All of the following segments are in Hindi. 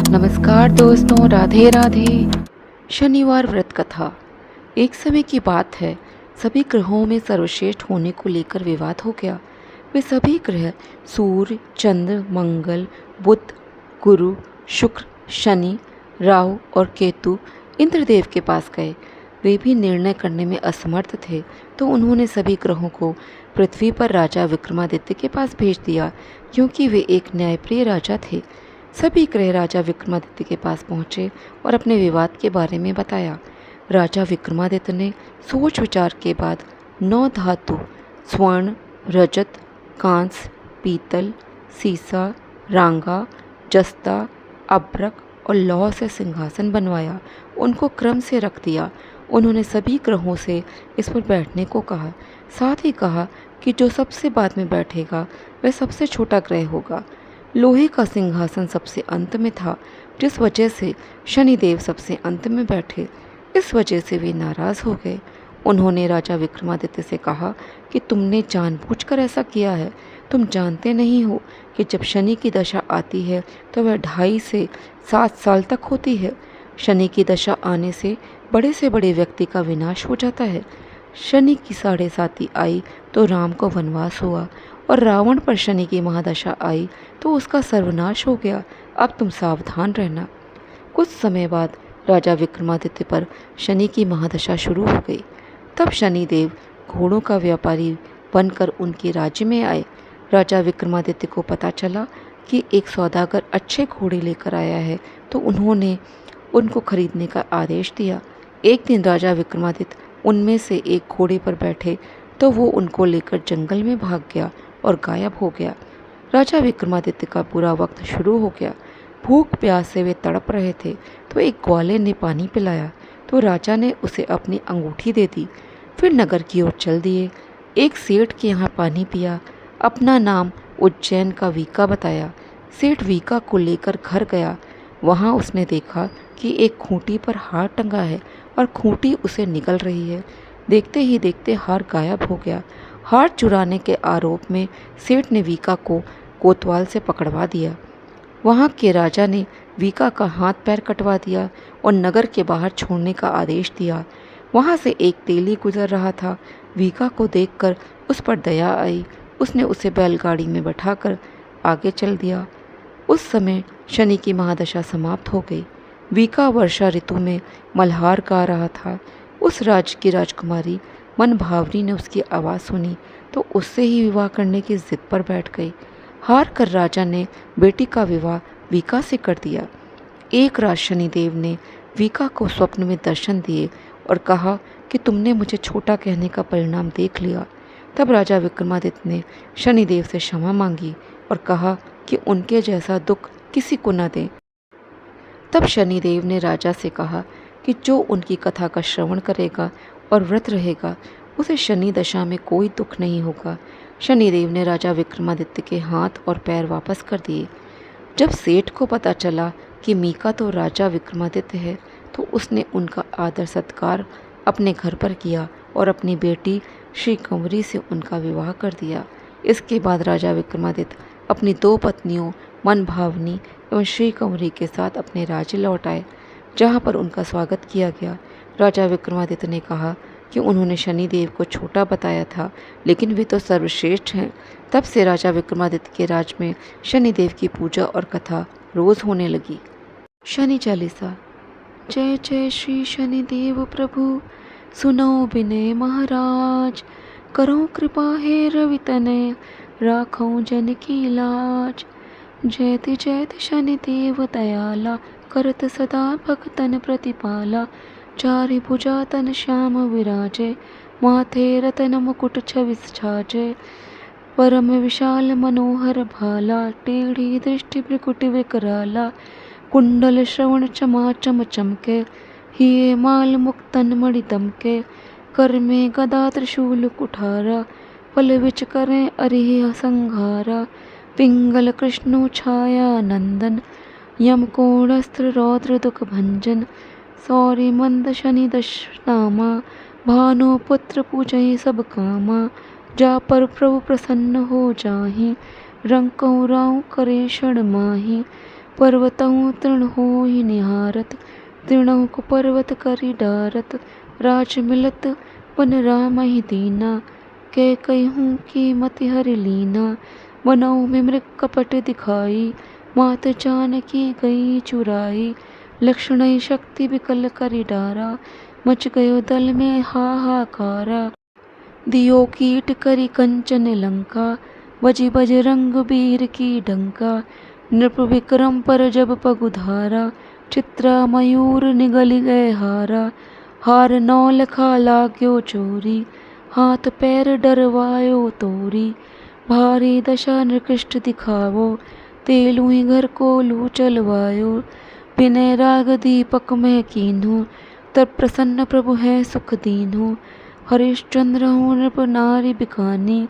नमस्कार दोस्तों, राधे राधे। शनिवार व्रत कथा। एक समय की बात है, सभी ग्रहों में सर्वश्रेष्ठ होने को लेकर विवाद हो गया। वे सभी ग्रह सूर्य, चंद्र, मंगल, बुध, गुरु, शुक्र, शनि, राहु और केतु इंद्रदेव के पास गए। वे भी निर्णय करने में असमर्थ थे, तो उन्होंने सभी ग्रहों को पृथ्वी पर राजा विक्रमादित्य के पास भेज दिया, क्योंकि वे एक न्यायप्रिय राजा थे। सभी ग्रह राजा विक्रमादित्य के पास पहुँचे और अपने विवाद के बारे में बताया। राजा विक्रमादित्य ने सोच विचार के बाद 9 धातु स्वर्ण, रजत, कांस्य, पीतल, सीसा, रांगा, जस्ता, अब्रक और लौह से सिंहासन बनवाया। उनको क्रम से रख दिया। उन्होंने सभी ग्रहों से इस पर बैठने को कहा। साथ ही कहा कि जो सबसे बाद में बैठेगा वह सबसे छोटा ग्रह होगा। लोहे का सिंहासन सबसे अंत में था, जिस वजह से शनिदेव सबसे अंत में बैठे। इस वजह से वे नाराज़ हो गए। उन्होंने राजा विक्रमादित्य से कहा कि तुमने जानबूझकर ऐसा किया है। तुम जानते नहीं हो कि जब शनि की दशा आती है तो वह 2.5 से 7 साल तक होती है। शनि की दशा आने से बड़े व्यक्ति का विनाश हो जाता है। शनि की 7.5 आई तो राम को वनवास हुआ, और रावण पर शनि की महादशा आई तो उसका सर्वनाश हो गया। अब तुम सावधान रहना। कुछ समय बाद राजा विक्रमादित्य पर शनि की महादशा शुरू हो गई। तब शनिदेव घोड़ों का व्यापारी बनकर उनके राज्य में आए। राजा विक्रमादित्य को पता चला कि एक सौदागर अच्छे घोड़े लेकर आया है, तो उन्होंने उनको खरीदने का आदेश दिया। एक दिन राजा विक्रमादित्य उनमें से एक घोड़े पर बैठे तो वो उनको लेकर जंगल में भाग गया और गायब हो गया। राजा विक्रमादित्य का बुरा वक्त शुरू हो गया। भूख प्यास से वे तड़प रहे थे, तो एक ग्वाले ने पानी पिलाया, तो राजा ने उसे अपनी अंगूठी दे दी। फिर नगर की ओर चल दिए। एक सेठ के यहाँ पानी पिया। अपना नाम उज्जैन का वीका बताया। सेठ वीका को लेकर घर गया। वहाँ उसने देखा कि एक खूंटी पर हार टंगा है और खूंटी उसे निगल रही है। देखते ही देखते हार गायब हो गया। हार चुराने के आरोप में सेठ ने वीका को कोतवाल से पकड़वा दिया। वहाँ के राजा ने वीका का हाथ पैर कटवा दिया और नगर के बाहर छोड़ने का आदेश दिया। वहाँ से एक तेली गुजर रहा था। वीका को देखकर उस पर दया आई। उसने उसे बैलगाड़ी में बैठाकर आगे चल दिया। उस समय शनि की महादशा समाप्त हो गई। वीका वर्षा ऋतु में मल्हार गा रहा था। उस राज्य की राजकुमारी मन भावनी ने उसकी आवाज़ सुनी तो उससे ही विवाह करने की जिद पर बैठ गई। हार कर राजा ने बेटी का विवाह वीका से कर दिया। एक रात शनिदेव ने वीका को स्वप्न में दर्शन दिए और कहा कि तुमने मुझे छोटा कहने का परिणाम देख लिया। तब राजा विक्रमादित्य ने शनिदेव से क्षमा मांगी और कहा कि उनके जैसा दुख किसी को न दें। तब शनिदेव ने राजा से कहा कि जो उनकी कथा का श्रवण करेगा और व्रत रहेगा, उसे शनि दशा में कोई दुख नहीं होगा। शनिदेव ने राजा विक्रमादित्य के हाथ और पैर वापस कर दिए। जब सेठ को पता चला कि मीका तो राजा विक्रमादित्य है, तो उसने उनका आदर सत्कार अपने घर पर किया और अपनी बेटी श्री कंवरी से उनका विवाह कर दिया। इसके बाद राजा विक्रमादित्य अपनी 2 पत्नियों मन भावनी एवं श्री कंवरी के साथ अपने राज्य लौट आए, जहाँ पर उनका स्वागत किया गया। राजा विक्रमादित्य ने कहा कि उन्होंने शनिदेव को छोटा बताया था, लेकिन वे तो सर्वश्रेष्ठ हैं। तब से राजा विक्रमादित्य के राज में शनिदेव की पूजा और कथा रोज होने लगी। शनि चालीसा। जय जय श्री शनिदेव प्रभु, सुनो विनय महाराज। करो कृपा हे रवि तनय, राखो जन की लाज। जयति जयति शनिदेव दयाला, करत सदा भक्तन प्रतिपाला। चारि भुजा तन श्याम विराजे, माथे रतन मुकुट छविस छाजे। परम विशाल मनोहर भाला, टेढ़ी दृष्टि भ्रिकुटि विकराला। कुंडल श्रवण चमा चम चमके, हिये माल मुक्तन मणि दमके। कर में गदा त्रिशूल कुठारा, पल विच करें अरिह संघारा। पिंगल कृष्णो छाया नंदन, यम कोण अस्त्र रौद्र दुख भंजन। सौरि मंद शनि दश नामा, भानु पुत्र पूजहि सब कामा। जा पर प्रभु प्रसन्न हो जाहि, रंकौ राउ करे क्षण माहि। पर्वतहु तृण होहि निहारत, तृणहु को पर्वत करि डारत। राज मिलत बन रामहि दीना, कैकहूँ की मति हरि लीना। बनऊ में मृग कपट दिखाई, मात जानकी गई चुराई। लक्ष्मण शक्ति विकल करि डारा, मच गयो दल में हाहाकारा। दियो कीट करि कंचन लंका, बजि बजरंग वीर की डंका। नृप विक्रम पर जब पगुधारा, चित्रा मयूर निगल गए हारा। हार नौ लखा लाग्यो चोरी, हाथ पैर डरवायो तोरी। भारी दशा निकृष्ट दिखावो, तेलुहि घर को लू चलवायो। विनय राग दीपक में कीन्हू, तब प्रसन्न प्रभु है सुख दीन्हू। हरिश्चंद्र हूँ नृप नारी बिकानी,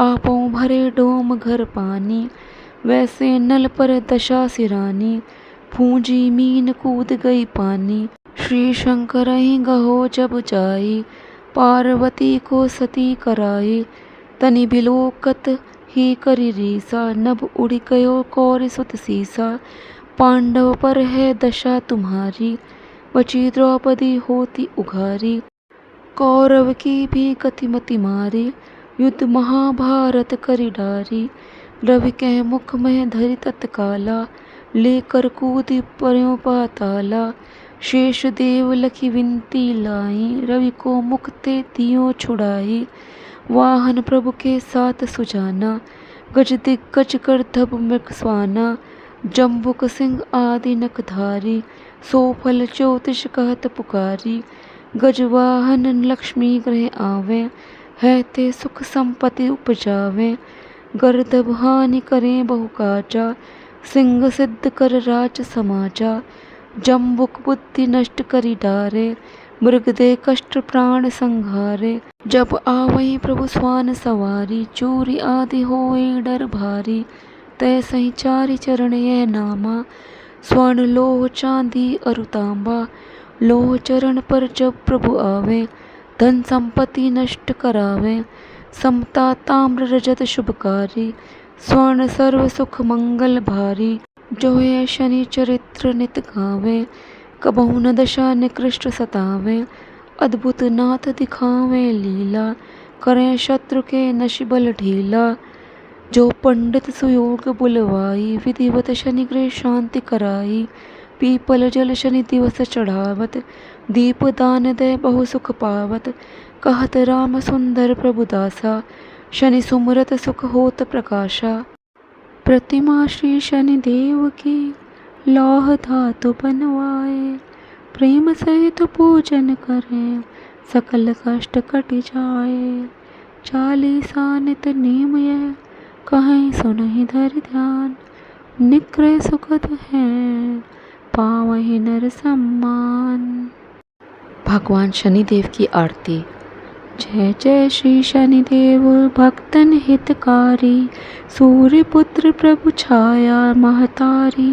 आपों भरे डोम घर पानी। वैसे नल पर दशा सिरानी, पूंजी मीन कूद गई पानी। श्री शंकर ही गहो जब जाई, पार्वती को सती कराई। तनि बिलोकत ही करि रीसा, नभ उड़ गयो कौरि सुत सीसा। पांडव पर है दशा तुम्हारी, बची द्रौपदी होती उघारी। कौरव की भी गतिमति मारी, युद्ध महाभारत करि डारी। रवि कह मुख में धरि तत्काला, लेकर कूदि पर्यों पाताला। शेष देव लखी विनती लाई, रवि को मुख ते दियो छुड़ाई। वाहन प्रभु के साथ सुजाना, गज दिग्गज गर्दभ मृग स्वाना। जम्बुक सिंह आदि नखधारी, सो फल ज्योतिष कहत पुकारी। गजवाहन लक्ष्मी ग्रह आवे, है ते सुख संपत्ति उपजावे। गर्दभ हानि करें बहु काजा, सिंह सिद्ध कर राज समाजा। जम्बुक बुद्धि नष्ट करि डारे, मृग दे कष्ट प्राण संहारे। जब आवहि प्रभु स्वान सवारी, चोरी आदि होए डर भारी। तैसहि चारि चरण यह नामा, स्वर्ण लोह चांदी अरु तांबा। लोह चरण पर जब प्रभु आवे, धन संपत्ति नष्ट करावे। समता ताम्र रजत शुभकारी, स्वर्ण सर्व सुख मंगल भारी। जो है शनि चरित्र नित गावे, कबहु न दशा निकृष्ट सतावे। अद्भुत नाथ दिखावे लीला, करें शत्रु के नश बल ढीला। जो पंडित सुयोग बुलवाई, विधिवत शनि गृह शांति कराई। पीपल जल शनि दिवस चढ़ावत, दीप दान दे बहु सुख पावत। कहत राम सुंदर प्रभु दासा, शनि सुमरत सुख होत प्रकाशा। प्रतिमा श्री शनि देव की, लौह धातु बनवाए। प्रेम सहित पूजन करें, सकल कष्ट कट जाए। चालीसा नित नेम यह, कहीं सुनहि धरि ध्यान। निग्रह सुखद है, पावहि नर सम्मान। भगवान शनिदेव की आरती। जय जय श्री शनिदेव भक्तन हितकारी, सूर्यपुत्र प्रभु छाया महतारी।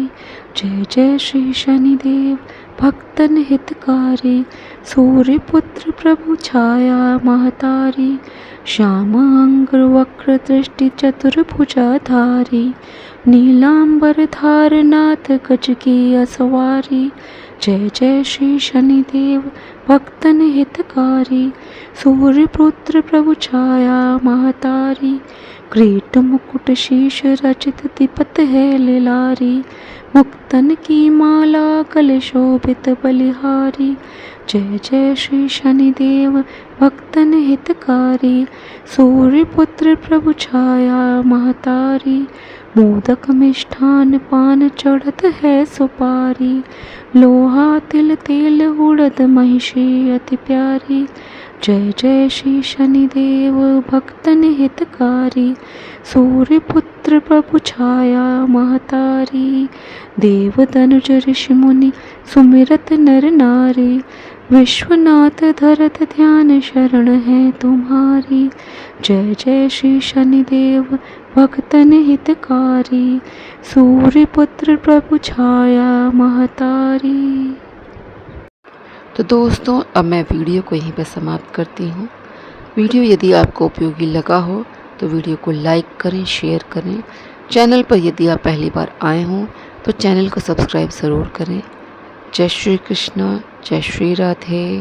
जय जय श्री शनिदेव भक्तन हितकारी, सूर्यपुत्र प्रभु छाया महतारी। श्याम अंग वक्र दृष्टि चतुर्भुजाधारी, नीलांबर धारनाथ गज की असवारी। जय जय श्री शनिदेव भक्तन हितकारी, सूर्यपुत्र प्रभु छाया महतारी। ग्रीट मुकुट शीश रचित दीपत है लिलारी, मुक्तन की माला गले शोभित बलिहारी। जय जय श्री शनिदेव भक्तन हितकारी, सूर्यपुत्र प्रभु छाया महतारी। मोदक मिष्ठान पान चढ़त है सुपारी, लोहा तिल तेल उड़द महिषी अति प्यारी। जय जय श्री शनिदेव भक्तन हितकारी, सूर्यपुत्र प्रभु छाया महतारी। देव तनुज ऋषि मुनि सुमिरत नर नारी, विश्वनाथ धरत ध्यान शरण है तुम्हारी। जय जय श्री शनिदेव भक्तन हितकारी, सूर्यपुत्र प्रभु छाया महतारी। तो दोस्तों, अब मैं वीडियो को यहीं पर समाप्त करती हूँ। वीडियो यदि आपको उपयोगी लगा हो तो वीडियो को लाइक करें, शेयर करें। चैनल पर यदि आप पहली बार आए हों तो चैनल को सब्सक्राइब ज़रूर करें। जय श्री कृष्ण, जय श्री राधे।